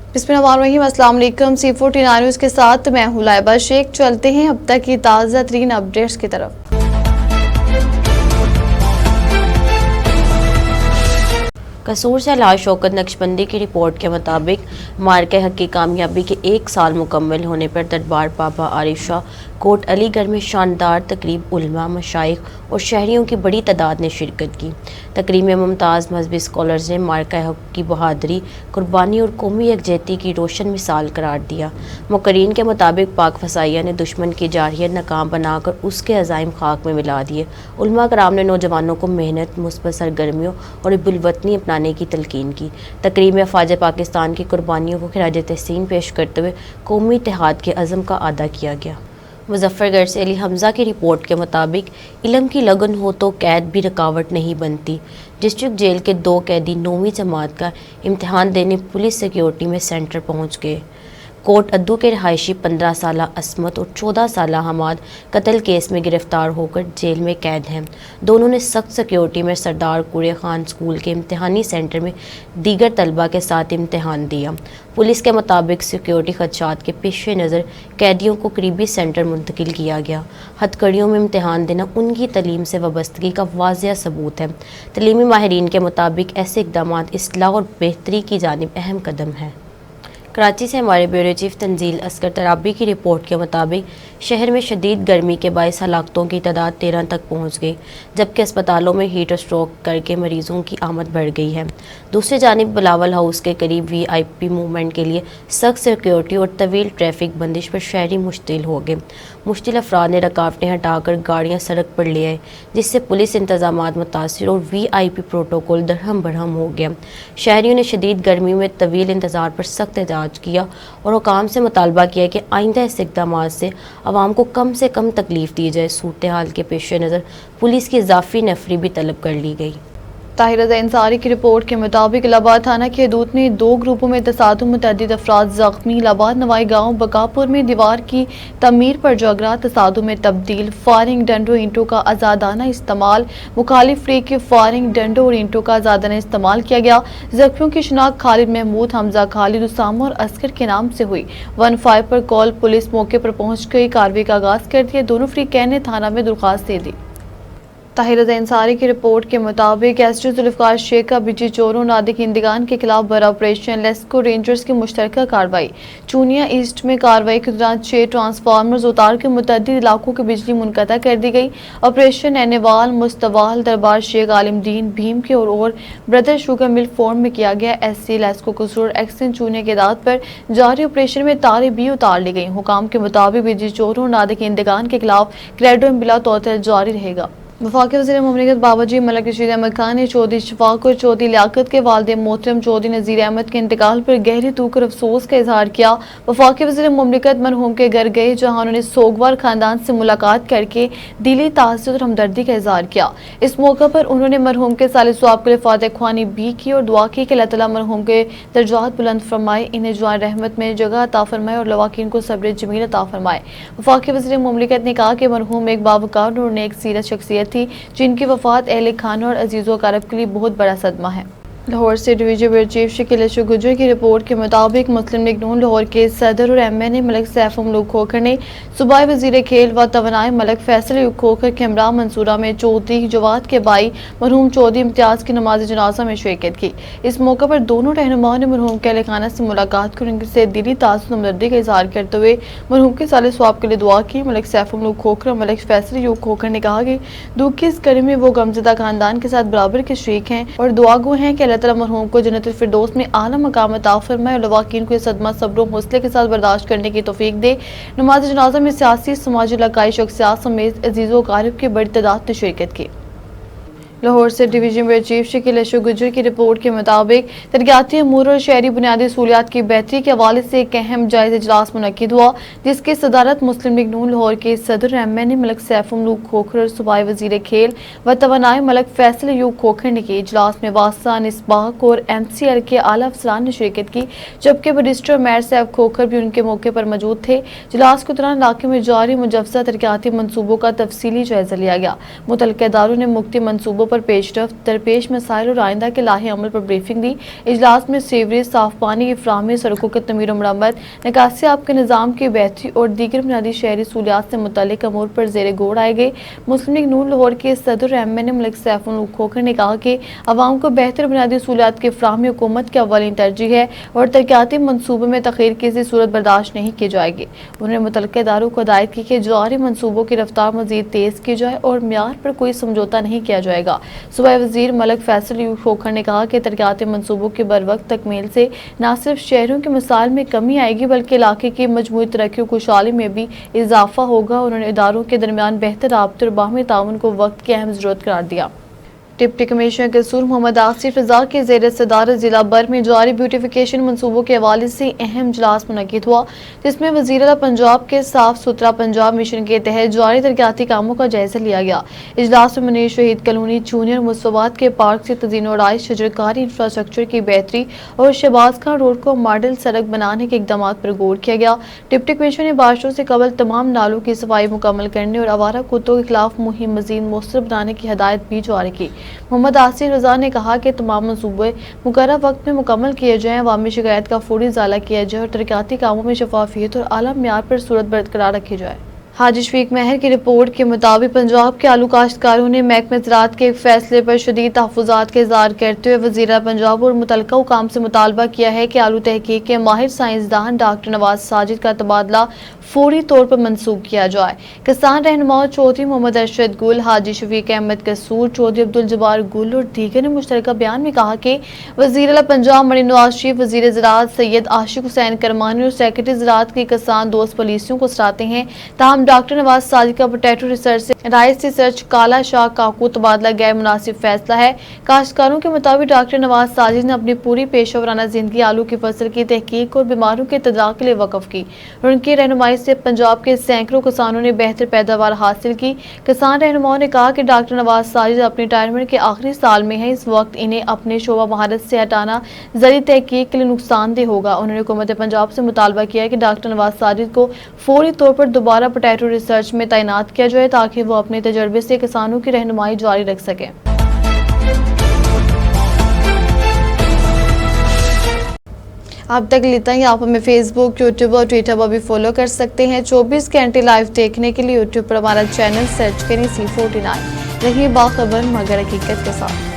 बिस्मिल्लाहिर्रहमानिर्रहीम। अस्सलाम वालेकुम। C49 न्यूज़ के साथ मैं हूं लाइबा शेख। चलते हैं अब तक की ताज़ा तरीन अपडेट्स की तरफ। कसूर से लाश शौकत नक्शबंदी की रिपोर्ट के मुताबिक मार्के हक की कामयाबी के 1 साल मुकम्मल होने पर दरबार बाबा आरिफ शाह कोट अलीगढ़ में शानदार तकरीब उलमा, मशाइख और शहरियों की बड़ी तादाद ने शिरकत की। तकरीब में मुमताज़ मजहबी स्कॉलर्स ने मार्का हक की बहादुरी, कुर्बानी और कौमी यकजहती की रोशन मिसाल करार दिया। मुकर्रीन के मुताबिक पाक फसाइया ने दुश्मन की जारहियत नाकाम बनाकर उसके अज़ाइम खाक में मिला दिए। उलमा कराम ने नौजवानों को मेहनत, मुस्बत सरगर्मियों और बिलवतनी अपनाने की तलकीन की। तकरीब में फ़ौज पाकिस्तान की कुर्बानियों को खिराज तहसीन पेश करते हुए कौमी इत्तेहाद के अज़म का अदा किया गया। मुजफ्फरगढ़ से अली हमज़ा की रिपोर्ट के मुताबिक इल्म की लगन हो तो कैद भी रुकावट नहीं बनती। डिस्ट्रिक्ट जेल के 2 कैदी 9वीं जमात का इम्तिहान देने पुलिस सिक्योरिटी में सेंटर पहुंच गए। कोट अद्दू के रहायशी 15 साला असमत और 14 साला हमाद कत्ल केस में गिरफ्तार होकर जेल में कैद हैं। दोनों ने सख्त सिक्योरिटी में सरदार कुरे खान स्कूल के इम्तिहानी सेंटर में दीगर तलबा के साथ इम्तिहान दिया। पुलिस के मुताबिक सिक्योरिटी खदशात के पेश नज़र कैदियों को करीबी सेंटर मुंतकिल किया गया। हथकड़ियों में इम्तिहान देना उनकी तलीम से वाबस्तगी का वाज़ेह सबूत है। तलीमी माहिरीन के मुताबिक ऐसे इक़दाम इस्लाह और बेहतरी की जानिब अहम कदम है। कराची से हमारे ब्यूरो चीफ तंजील अस्कर तराबी की रिपोर्ट के मुताबिक शहर में शदीद गर्मी के बायस हलाकतों की तादाद 13 तक पहुंच गई, जबकि अस्पतालों में हीट स्ट्रोक करके मरीजों की आमद बढ़ गई है। दूसरी जानिब बिलावल हाउस के करीब VIP मूवमेंट के लिए सख्त सिक्योरिटी और तवील ट्रैफिक बंदिश पर शहरी मुश्तिल हो गए। मुश्तिल अफराद ने रुकावटें हटाकर गाड़ियाँ सड़क पर ले आए, जिससे पुलिस इंतजामात मुतासिर और VIP प्रोटोकॉल दरहम बरहम हो गया। शहरियों ने शदीद गर्मी में तवील इंतजार पर सख्त एहतजाज किया और हुकाम से मुतालबा किया कि आइंदा ऐसे इक़दाम से आवाम को कम से कम तकलीफ दी जाए। सूरत हाल के पेश नज़र पुलिस की इजाफी नफरी भी तलब कर ली गई। ताहिर रज़ा अंसारी की रिपोर्ट के मुताबिक इलाहाबाद थाना की हदूद में 2 ग्रुपों में तसादुम, मुतअद्दिद अफराद ज़ख्मी। इलाहाबाद नवाई गाँव बकापुर में दीवार की तमीर पर झगड़ा, तसादुम में तब्दील। फायरिंग, डंडों, ईंटों का आज़ादाना इस्तेमाल। मुखालिफ फ्री की फायरिंग, डंडों और ईंटों का आज़ादाना इस्तेमाल किया गया। जख्मियों की शिनाख्त खालिद महमूद, हमजा खालिद, उसामा और असगर के नाम से हुई। 15 पर कॉल पुलिस मौके पर पहुंच गई, कार्रवाई का आगाज कर दिया। दोनों फ्रीकैन ने थाना में दरख्वास्त दे दी। ताहिर रज़ा अंसारी की रिपोर्ट के मुताबिक एसडी जुल्फ़िकार शेख का बिजली चोरों, नादिकिंदगान के खिलाफ बड़ा ऑपरेशन। लेस्को रेंजर्स की मुश्तरका कार्रवाई। चूनिया ईस्ट में कार्रवाई के दौरान 6 ट्रांसफार्मर्स उतार के मुतअद्दिद इलाकों की बिजली मुनक़ता कर दी गई। ऑपरेशन एनेवाल, मुस्तवाल, दरबार शेख, आलिमदीन, भीम के और ब्रदर शुगर मिल फॉर्म में किया गया। SC लेस्को कसूर एक्शन चूनिया के दाद पर जारी ऑपरेशन में तारें भी उतार ली गई। हुकाम के मुताबिक बिजली चोरों, नादिकिंदगान के खिलाफ क्रेडो बिला तौतल जारी रहेगा। वफाकी वज़ीर मुमलिकत बाबाजी मलिक रशीद अहमद खान ने चौधरी शफाक और चौधरी लियाकत के वालिद मोहतरम चौधरी नज़ीर अहमद के इंतकाल पर गहरी दुख और अफसोस का इजहार किया। वफाकी वज़ीर मुमलिकत मरहूम के घर गए, जहाँ उन्होंने सोगवार खानदान से मुलाकात करके दिली ताज़्ज़ुब और हमदर्दी का इजहार किया। इस मौका पर उन्होंने मरहूम के साले सवाब के लिए फातिहा ख्वानी भी की और दुआ की कि अल्लाह ताला मरहूम के दर्जात बुलंद फरमाए, इन्हें जवान रहमत में जगह अता फरमाए और लवाकिन को सब्र जमील अता फरमाए। वफाकी वज़ीर मुमलिकत ने कहा कि मरहूम एक बावकार और नेक सीरत शख्सियत थी, जिनकी वफात अहले खाना और अजीज़ो कारब के लिए बहुत बड़ा सदमा है। लाहौर से division bureau chief Shakeel Ashok गुजर की रिपोर्ट के मुताबिक मुस्लिम लीग नून लाहौर के सदर और MNA मलिक सैफ ममलूक खोखर ने सूबाई वजीर खेल व तवानाई मलिक फैसल अयूब खोखर के हमरा मंसूरा में चौधरी जवाद के भाई मरहूम चौधरी इम्तियाज़ की नमाज जनाजा में शिरकत की। इस मौके पर दोनों रहनुमाओं ने मरहूम के अहले खाना से मुलाकात कर उनसे दिली ताज़्ज़ुब हमदर्दी का इजहार करते हुए मरहूम के साले सवाब के लिए दुआ की। मलिक सैफ ममलूक खोखर और मलिक फैसल अयूब खोखर ने कहा कि दुख की इस कड़ी में वो गमज़दा खानदान के साथ बराबर के शरीक हैं और दुआगो हैं कि अल्लाह ताला मरहूम को जन्नतुल फिरदौस में आला मकाम अता फरमाए और लवाकिन को यह सदमा सब्र और हौसले के साथ बर्दाश्त करने की तौफीक दे। नमाज जनाजा में सियासी, समाजी, इलाकाई शख्सियात समेत अजीज़ो क़ारिब की बड़ी तादाद ने शिरकत की। लाहौर से division bureau chief Shakeel Ashok गुजर की रिपोर्ट के मुताबिक तरक्याती अमूर और शहरी बुनियादी सहूलियात की बेहतरी के हवाले से एक अहम जायज़ा इजलास मुनक्किद हुआ, जिसकी सदारत मुस्लिम लीग नून लाहौर के सदर MNA मलिक सैफ ममलूक खोखर और सूबाई वज़ीर खेल व तवानाई मलिक फैसल अयूब खोखर ने की। इजलास में वासा, निस्बाक और MCL के आला अफसरान ने शिरकत की, जबकि रजिस्ट्रार मेयर सैफ खोखर भी उनके मौके पर मौजूद थे। इजलास के दौरान इलाके में जारी मुजव्वज़ा तरक्याती मनसूबों का तफसीली जायजा लिया गया। मुतल्लिक़ा इदारों ने मुख्तलिफ़ मनसूबों پر پیشرفت، درپیش مسائل اور آئندہ کے لاہے عمل پر بریفنگ دی۔ اجلاس میں سیوریج، صاف پانی کی فراہمی، سڑکوں کی تعمیر و مرمت، نکاسی آب کے نظام کی بہتری اور دیگر بنیادی شہری سہولیات سے متعلق امور پر زیر غور آئے گئے۔ مسلم لیگ نون لاہور کے صدر MN ملک سیف الملک کھوکھر نے کہا کہ عوام کو بہتر بنیادی سہولیات کی فراہمی حکومت کی اولین ترجیح ہے اور ترقیاتی منصوبوں میں تاخیر کسی صورت برداشت نہیں کی جائے گی۔ انہوں نے متعلقہ اداروں کو ہدایت کی کہ جاری منصوبوں کی رفتار مزید تیز کی جائے اور معیار پر کوئی سمجھوتہ نہیں کیا جائے گا۔ صوبائی وزیر ملک فیصل یو کھوکھر نے کہا کہ ترقیاتی منصوبوں کی بروقت تکمیل سے نہ صرف شہریوں کے مسائل میں کمی آئے گی بلکہ علاقے کی مجموعی ترقی و خوشحالی میں بھی اضافہ ہوگا۔ انہوں نے اداروں کے درمیان بہتر رابطے اور باہمی تعاون کو وقت کی اہم ضرورت قرار دیا۔ ڈپٹی کمشنر قصور محمد آصف رضا کے زیر صدارت ضلع بھر میں جاری بیوٹیفیکیشن منصوبوں کے حوالے سے اہم اجلاس منعقد ہوا، جس میں وزیر اعلیٰ پنجاب کے صاف ستھرا پنجاب مشن کے تحت جاری ترقیاتی کاموں کا جائزہ لیا گیا۔ اجلاس میں منیر شہید کالونی، جونیئر مصطفیٰ کے پارک سے تزئین و آرائش، شجرکاری، انفراسٹرکچر کی بہتری اور شہباز خان روڈ کو ماڈل سڑک بنانے کے اقدامات پر غور کیا گیا۔ ڈپٹی کمشنر نے بارشوں سے قبل تمام نالوں کی صفائی مکمل کرنے اور آوارہ کتوں کے خلاف مہم مزید مؤثر بنانے کی ہدایت بھی جاری کی۔ محمد آصف رضا نے کہا کہ تمام منصوبے مقررہ وقت میں مکمل کیے جائیں، عوامی شکایت کا فوری ازالہ کیا جائے اور ترقیاتی کاموں میں شفافیت اور اعلیٰ معیار پر صورت برقرار رکھی جائے۔ حاجی شفیق مہر کی رپورٹ کے مطابق پنجاب کے آلو کاشتکاروں نے محکمہ زراعت کے ایک فیصلے پر شدید تحفظات کا اظہار کرتے ہوئے وزیر اعلیٰ پنجاب اور متعلقہ حکام سے مطالبہ کیا ہے کہ آلو تحقیق کے ماہر سائنسدان ڈاکٹر نواز ساجد کا تبادلہ فوری طور پر منسوخ کیا جائے۔ کسان رہنما چودھری محمد ارشد گل، حاجی شفیق احمد قصور، چودھری عبدالجبار گل اور دیگر نے مشترکہ بیان میں کہا کہ وزیر اعلیٰ پنجاب مریم نواز شریف، وزیر زراعت سید عاشق حسین کرمانی اور سیکرٹری زراعت کی کسان دوست پالیسیوں کو سراہتے ہیں، تاہم ڈاکٹر نواز ساجد کا پوٹیٹو ریسرچ سے رائس ریسرچ کالا شاہ کاکو تبادلہ غیر مناسب فیصلہ ہے۔ کاشتکاروں کے مطابق ڈاکٹر نواز ساجد نے اپنی پوری پیشہ ورانہ زندگی آلو کی فصل کی تحقیق اور بیماروں کے تدارک کے لیے وقف کی اور ان کی رہنمائی سے پنجاب کے سینکڑوں کسانوں نے بہتر پیداوار حاصل کی۔ کسان رہنماؤں نے کہا کہ ڈاکٹر نواز ساجد اپنی ریٹائرمنٹ کے آخری سال میں ہیں، اس وقت انہیں اپنے شعبہ مہارت سے ہٹانا زرعی تحقیق کے لیے نقصان دہ ہوگا۔ انہوں نے حکومت پنجاب سے مطالبہ کیا کہ ڈاکٹر نواز ساجد کو فوری طور پر دوبارہ پوٹیٹو ریسرچ میں تعینات کیا جائے تاکہ وہ اپنے تجربے سے کسانوں کی رہنمائی جاری رکھ سکیں۔ اب تک لیتا ہی آپ ہمیں فیس بک، یوٹیوب اور ٹویٹر پر بھی فالو کر سکتے ہیں۔ 24 گھنٹے لائیو دیکھنے کے لیے یوٹیوب پر ہمارا چینل سرچ کریں C49۔ رہیے باخبر مگر حقیقت کے ساتھ۔